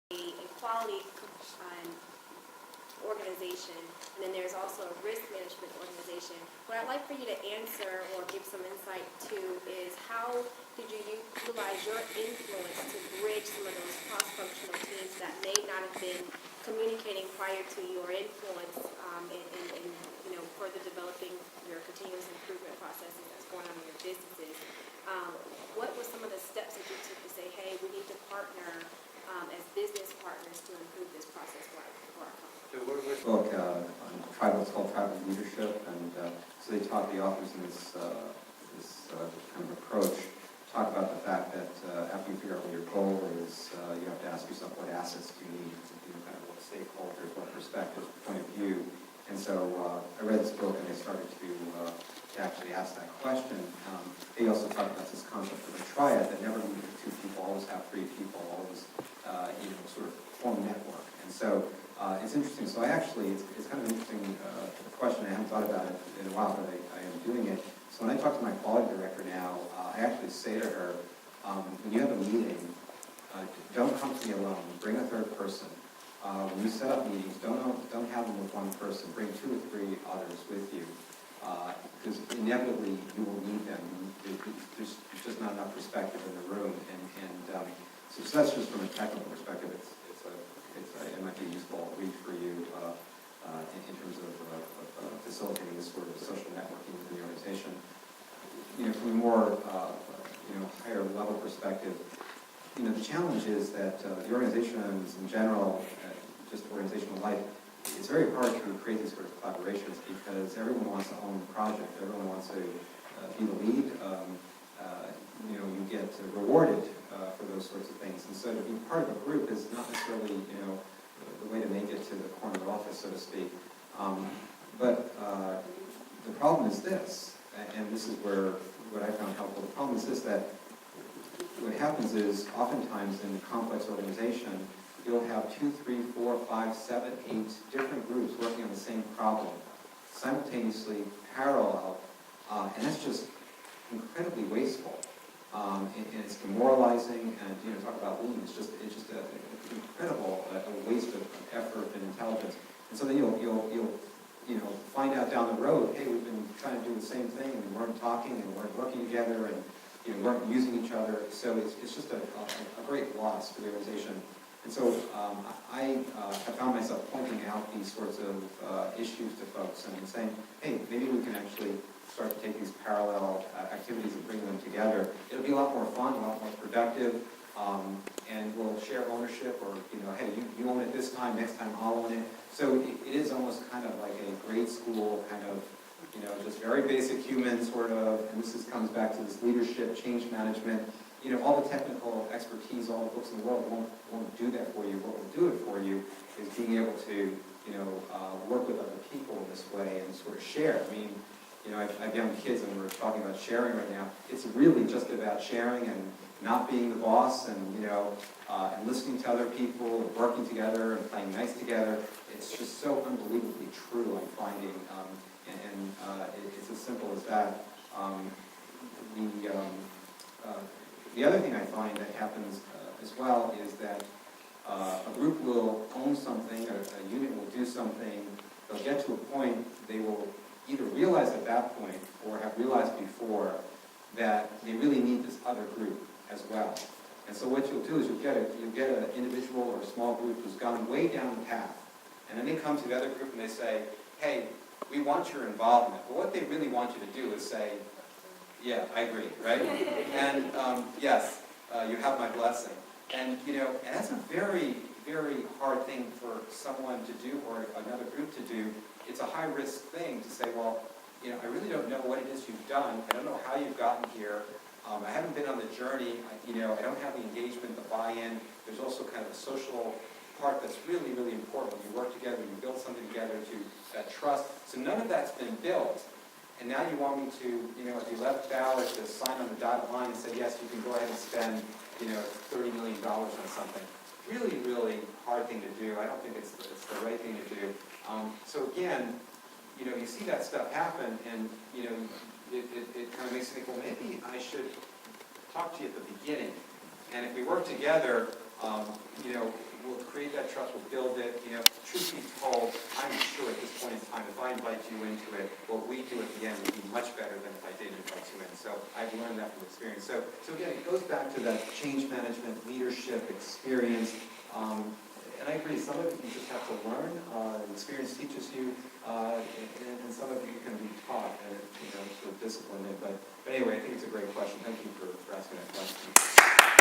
a quality organization, and then there's also a risk management organization. What I'd like for you to answer or give some insight to is how did you utilize your influence to bridge some of those cross-functional teams that may not have been communicating prior to your influence in further developing your continuous improvement processes that's going on in your businesses. What were some of the steps that you took to say, hey, we need to partner as business partners to improve this process for our company? It's called tribal leadership, and so they taught the authors in this kind of approach, talk about the fact that after you figure out what your goal is, you have to ask yourself what assets do you need, kind of what stakeholders, what perspective, point of view. And so I read this book and I started to actually ask that question. They also talked about this concept of a triad that never needed two people, always have three people, always sort of form a network. And so it's interesting. So I actually, it's kind of an interesting question. I haven't thought about it in a while, but I am doing it. So when I talk to my quality director now, I actually say to her, when you have a meeting, don't come to me alone. Bring a third person. When you set up meetings, don't have them with one person. Bring 2 or 3 others with you, because inevitably you will need them. There's just not enough perspective in the room, and so that's just from a technical perspective. It might be a useful read for you in terms of facilitating this sort of social networking within the organization. From a more higher level perspective, the challenge is that the organizations in general, just organizational life, it's very hard to create these sort of collaborations because everyone wants to own the project. Everyone wants to be the lead. You get rewarded for those sorts of things. And so to be part of a group is not necessarily, the way to make it to the corner office, so to speak. But the problem is this, and this is where what I found helpful. The problem is this, that what happens is oftentimes in a complex organization, you'll have 2, 3, 4, 5, 7, 8 different groups working on the same problem simultaneously, parallel, and that's just incredibly wasteful. And it's demoralizing, and talk about lean. It's just an incredible waste of effort and intelligence. And so then you'll find out down the road, hey, we've been trying to do the same thing, and we weren't talking, and we weren't working together, and weren't using each other. So it's just a great loss for the organization. And so I have found myself pointing out these sorts of issues to folks and saying, hey, maybe we can actually start to take these parallel activities and bring them together. It'll be a lot more fun, a lot more productive, and we'll share ownership, or hey, you own it this time, next time I'll own it. So it is almost kind of like a grade school kind of, just very basic human sort of, and this comes back to this leadership, change management. All the technical expertise, all the books in the world won't do that for you. What will do it for you is being able to, work with other people in this way and sort of share. I mean, I have young kids, and we're talking about sharing right now. It's really just about sharing and not being the boss, and and listening to other people, and working together, and playing nice together. It's just so unbelievably true, I'm finding, and it's as simple as that. The other thing I find that happens as well is that a group will own something, a unit will do something, they'll get to a point, they will either realize at that point or have realized before that they really need this other group as well. And so what you'll do is you'll get an individual or a small group who's gone way down the path, and then they come to the other group and they say, hey, we want your involvement. But what they really want you to do is say, yeah, I agree, right? And yes, you have my blessing. And and that's a very, very hard thing for someone to do or another group to do. It's a high-risk thing to say, well, I really don't know what it is you've done. I don't know how you've gotten here. I haven't been on the journey. I don't have the engagement, the buy-in. There's also kind of a social part that's really, really important. When you work together, when you build something together, that trust. So none of that's been built. And now you want me to, at the 11th hour, to sign on the dotted line and say, yes, you can go ahead and spend, $30 million on something. Really, really hard thing to do. I don't think it's the right thing to do. So again, you see that stuff happen, and, it kind of makes me think, well, maybe I should talk to you at the beginning. And if we work together, we'll create that trust, we'll build it. You know, truth be told, I'm sure at this point in time, if I invite you into it, what we do at the end will be much better than if I didn't invite you in. So I've learned that from experience. So again, it goes back to that change management, leadership, experience. And I agree, some of it you just have to learn. Experience teaches you, and some of it you can be taught, and sort of discipline it. But anyway, I think it's a great question. Thank you for asking that question.